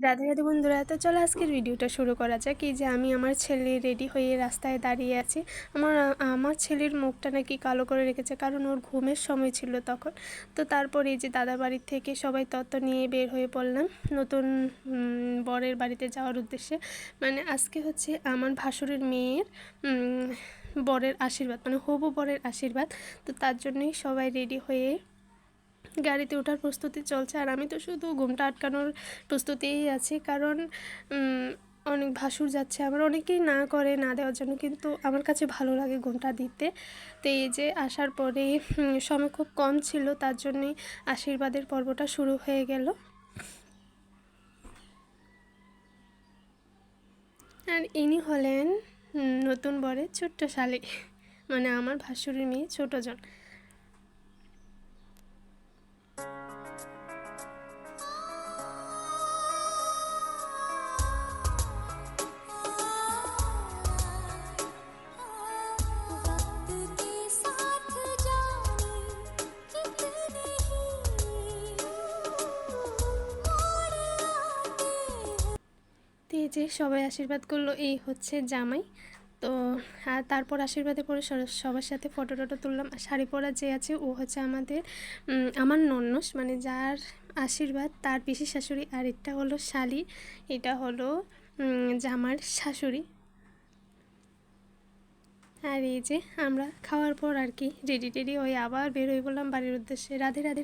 রাধে রাধে বন্ধুরা, তো চলো আজকের ভিডিওটা শুরু করা যাক। এই যে আমি আমার ছেলে রেডি হয়ে রাস্তায় দাঁড়িয়ে আছি। আমার ছেলের মুখটা নাকি কালো করে রেখেছে, কারণ ওর ঘুমের সময় ছিল তখন। তো তারপর এই যে দাদা বাড়ির থেকে সবাই তত্ত্ব নিয়ে বের হয়ে পড়লাম নতুন বরের বাড়িতে যাওয়ার উদ্দেশ্যে। মানে আজকে হচ্ছে আমার ভাসুরের মেয়ের বরের আশীর্বাদ, মানে হবু বরের আশীর্বাদ। তো তার জন্যই সবাই রেডি হয়ে গাড়িতে ওঠার প্রস্তুতি চলছে, আর আমি তো শুধু ঘুমটা আটকানোর প্রস্তুতিই আছি, কারণ অনেক ভাসুর যাচ্ছে, আবার অনেকেই না করে না দেওয়ার জন্য, কিন্তু আমার কাছে ভালো লাগে ঘুমটা দিতে। তো এই যে আসার পরে সময় খুব কম ছিল, তার জন্যই আশীর্বাদের পর্বটা শুরু হয়ে গেল। আর ইনি হলেন নতুন বরের ছোট্ট শালী, মানে আমার ভাসুরের মেয়ে ছোটোজন। তো এই যে সবাই আশীর্বাদ করলো, এই হচ্ছে জামাই। তো আর তারপর আশীর্বাদে পরে সবার সাথে ফটো টটো তুললাম। শাড়ি পরা যে আছে ও হচ্ছে আমার নন্নস, মানে যার আশীর্বাদ তার পিসি শাশুড়ি, আর এটা হলো শালি, এটা হলো জামার শাশুড়ি। আর এই যে আমরা খাওয়ার পর আর কি রেডি টেডি হয়ে আবার বের হয়ে পড়লাম বাড়ির উদ্দেশ্যে। রাধে রাধে।